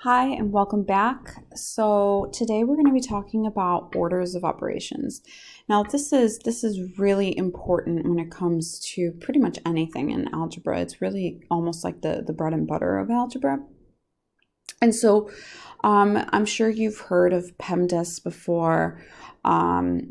Hi and welcome back. So today we're going to be talking about orders of operations. Now this is really important when it comes to pretty much anything in algebra. It's really almost like the bread and butter of algebra. And so I'm sure you've heard of PEMDAS before.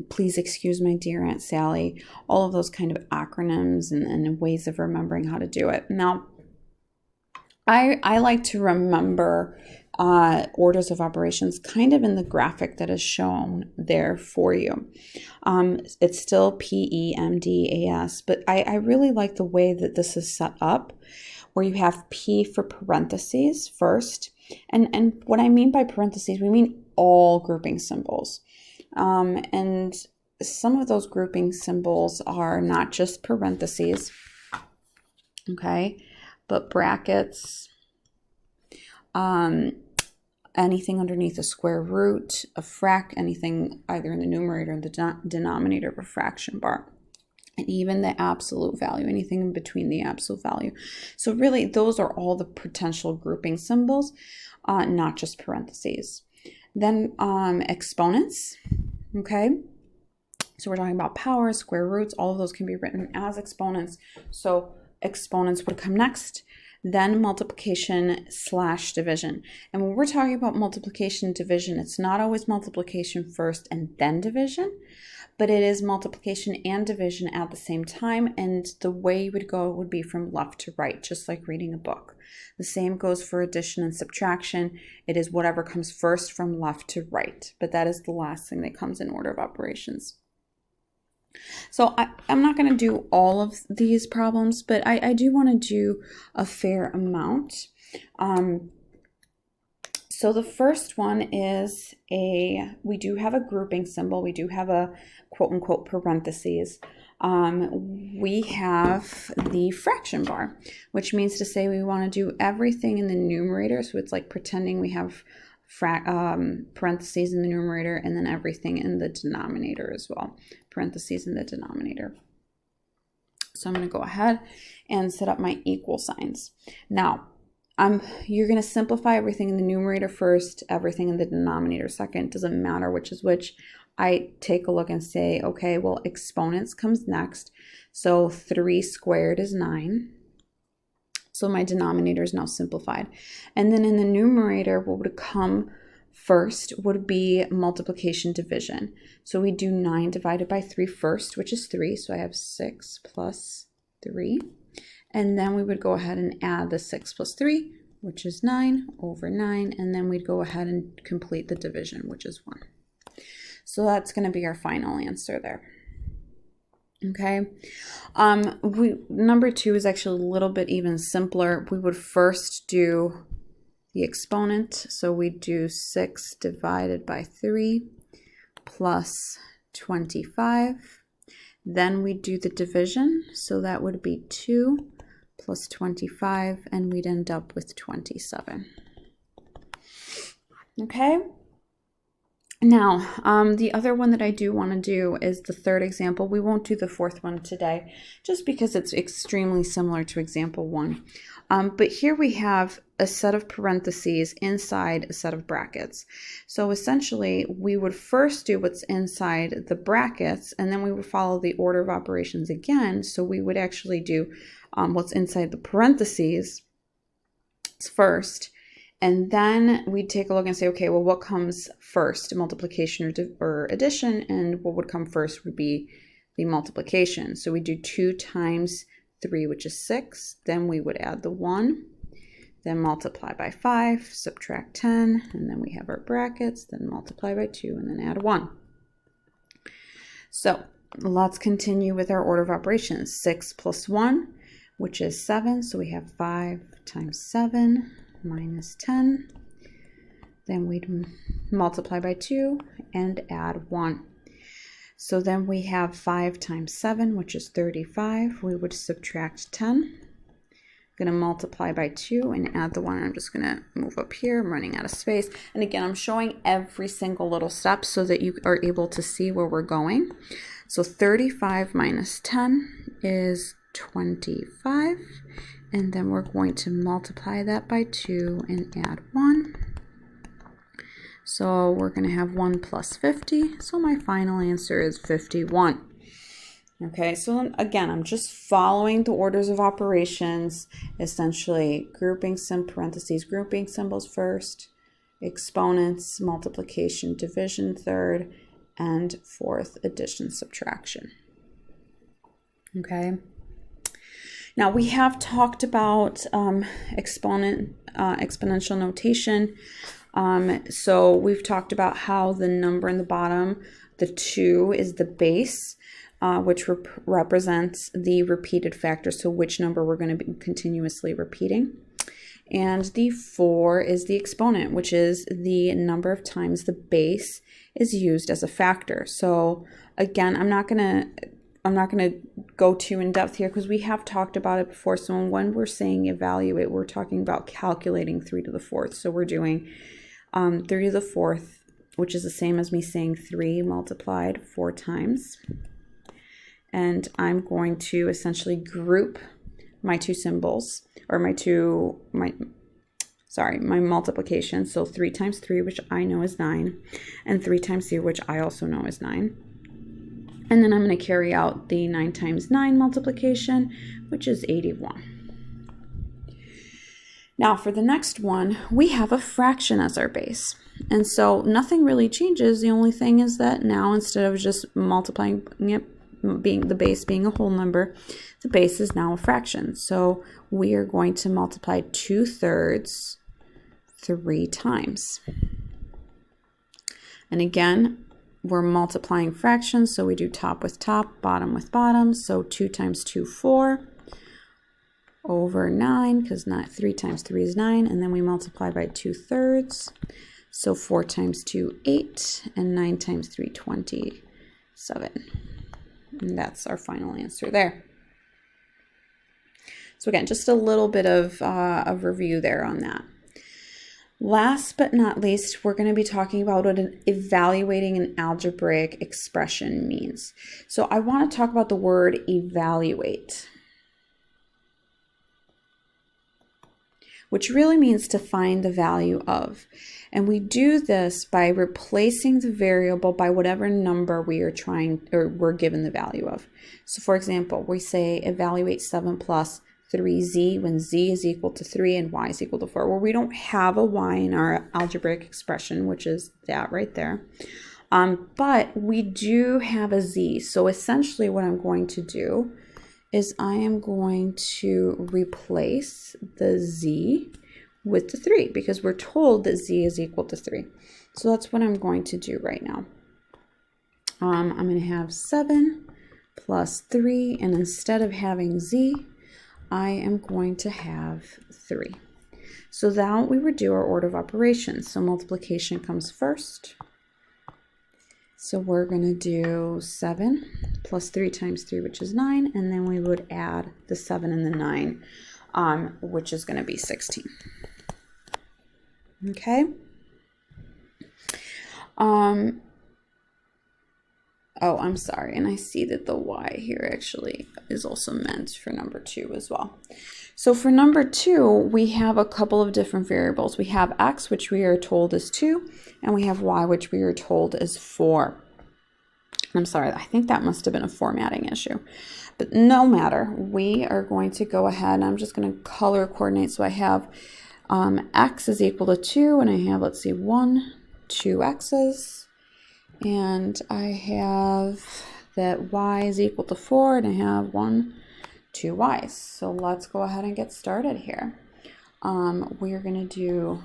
Please excuse my dear Aunt Sally. All of those kind of acronyms and ways of remembering how to do it. Now I like to remember orders of operations kind of in the graphic that is shown there for you. It's still PEMDAS, but I really like the way that this is set up, where you have P for parentheses first. And what I mean by parentheses, we mean all grouping symbols. And some of those grouping symbols are not just parentheses, okay, but brackets, anything underneath a square root, anything either in the numerator or the denominator of a fraction bar, and even the absolute value, anything in between the absolute value. So really, those are all the potential grouping symbols, not just parentheses. Then exponents, okay? So we're talking about powers, square roots, all of those can be written as exponents. So exponents would come next, then multiplication / division. And when we're talking about multiplication division, it's not always multiplication first and then division, but it is multiplication and division at the same time. And the way you would go would be from left to right, just like reading a book. The same goes for addition and subtraction. It is whatever comes first from left to right, but that is the last thing that comes in order of operations. So I'm not going to do all of these problems, but I do want to do a fair amount. So the first one is we do have a grouping symbol. We do have a quote unquote parentheses. We have the fraction bar, which means to say we want to do everything in the numerator. So it's like pretending we have parentheses in the numerator and then everything in the denominator as well. Parentheses in the denominator. So I'm going to go ahead and set up my equal signs. Now, you're going to simplify everything in the numerator first, everything in the denominator second. Doesn't matter which is which. I take a look and say, okay, well, exponents comes next. So 3 squared is 9. So my denominator is now simplified. And then in the numerator, what would come first would be multiplication division. So we do 9 divided by 3 first, which is 3. So I have 6 plus 3. And then we would go ahead and add the 6 plus 3, which is 9 over 9. And then we'd go ahead and complete the division, which is 1. So that's going to be our final answer there. Okay. Number 2 is actually a little bit even simpler. We would first do the exponent. So we do 6 divided by 3 plus 25. Then we do the division. So that would be 2 plus 25, and we'd end up with 27. Okay. Now, the other one that I do want to do is the third example. We won't do the fourth one today, just because it's extremely similar to example 1. But here we have a set of parentheses inside a set of brackets. So essentially, we would first do what's inside the brackets, and then we would follow the order of operations again. So we would actually do what's inside the parentheses first. And then we'd take a look and say, okay, well, what comes first, multiplication or addition? And what would come first would be the multiplication. So we do 2 times 3, which is 6. Then we would add the 1, then multiply by 5, subtract 10, and then we have our brackets, then multiply by 2, and then add 1. So let's continue with our order of operations. 6 plus 1, which is 7. So we have 5 times 7. Minus 10, then we'd multiply by 2 and add 1. So then we have 5 times 7, which is 35. We would subtract 10. I'm going to multiply by 2 and add the 1. I'm just going to move up here. I'm running out of space. And again, I'm showing every single little step so that you are able to see where we're going. So 35 minus 10 is 25. And then we're going to multiply that by 2 and add 1. So we're going to have 1 plus 50. So my final answer is 51. Okay, so again, I'm just following the orders of operations, essentially grouping some parentheses, grouping symbols first, exponents, multiplication, division third, and fourth, addition, subtraction. Okay. Now we have talked about exponential notation. So we've talked about how the number in the bottom, the 2, is the base, which represents the repeated factor, so which number we're going to be continuously repeating. And the 4 is the exponent, which is the number of times the base is used as a factor. So again, I'm not going to go too in depth here because we have talked about it before. So when we're saying evaluate, we're talking about calculating 3 to the 4th. So we're doing 3 to the 4th, which is the same as me saying 3 multiplied 4 times. And I'm going to essentially group my two symbols, or my multiplication. So 3 times 3, which I know is 9, and 3 times 3, which I also know is 9. And then I'm going to carry out the 9 times 9 multiplication, which is 81. Now for the next one, we have a fraction as our base. And so nothing really changes. The only thing is that now instead of just multiplying it, being the base being a whole number, the base is now a fraction. So we are going to multiply 2/3 3 times. And again, we're multiplying fractions, so we do top with top, bottom with bottom. So 2 times 2, 4 over 9, because 3 times 3 is 9, and then we multiply by 2/3. So 4 times 2, 8, and 9 times 3, 27. And that's our final answer there. So again, just a little bit of review there on that. Last but not least, we're going to be talking about what evaluating an algebraic expression means. So I want to talk about the word evaluate, which really means to find the value of. And we do this by replacing the variable by whatever number we are we're given the value of. So for example, we say evaluate 7 plus 3z when z is equal to 3 and y is equal to 4. Well, we don't have a y in our algebraic expression, which is that right there. But we do have a z. So essentially what I'm going to do is I am going to replace the z with the 3 because we're told that z is equal to 3. So that's what I'm going to do right now. I'm going to have 7 plus 3, and instead of having z, I am going to have 3. So now we would do our order of operations. So multiplication comes first. So we're going to do 7 plus 3 times 3, which is 9, and then we would add the 7 and the 9, which is going to be 16. Okay. Oh, I'm sorry, and I see that the y here actually is also meant for number 2 as well. So for number 2, we have a couple of different variables. We have x, which we are told is 2, and we have y, which we are told is 4. I'm sorry, I think that must have been a formatting issue. But no matter, we are going to go ahead, and I'm just going to color coordinate. So I have x is equal to 2, and I have, let's see, 1, 2 x's. And I have that y is equal to 4, and I have 1, 2 y's. So let's go ahead and get started here. We're going to do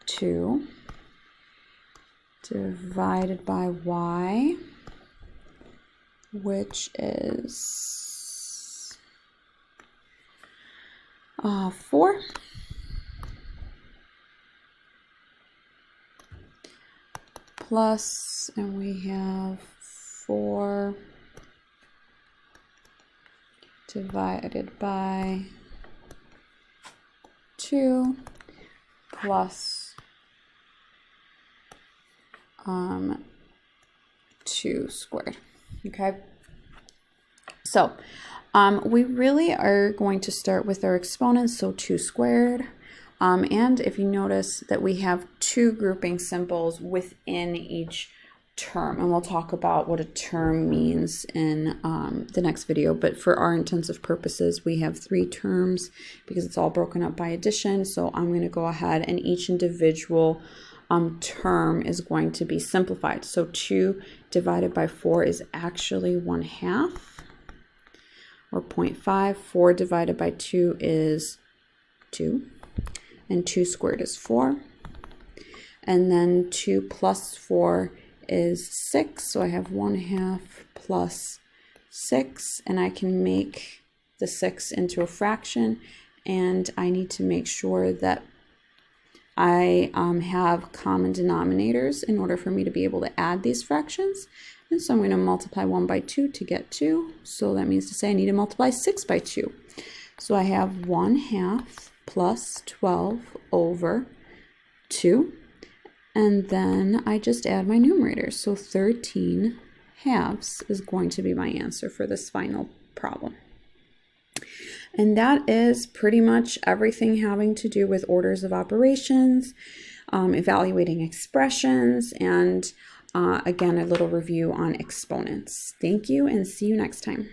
2 divided by y, which is 4. Plus, and we have 4 divided by 2 plus 2 squared. Okay, so we really are going to start with our exponents. So 2 squared. And if you notice that we have two grouping symbols within each term, and we'll talk about what a term means in the next video, but for our intensive purposes we have 3 terms because it's all broken up by addition. So I'm going to go ahead and each individual term is going to be simplified. So 2 divided by 4 is actually 1/2, or 0.5. 4 divided by 2 is 2, and 2 squared is 4, and then 2 plus 4 is 6, so I have 1/2 plus 6, and I can make the 6 into a fraction, and I need to make sure that I have common denominators in order for me to be able to add these fractions. And so I'm going to multiply 1 by 2 to get 2. So that means to say I need to multiply 6 by 2. So I have 1/2 plus 12 over 2. And then I just add my numerators. So 13/2 is going to be my answer for this final problem. And that is pretty much everything having to do with orders of operations, evaluating expressions, and again, a little review on exponents. Thank you, and see you next time.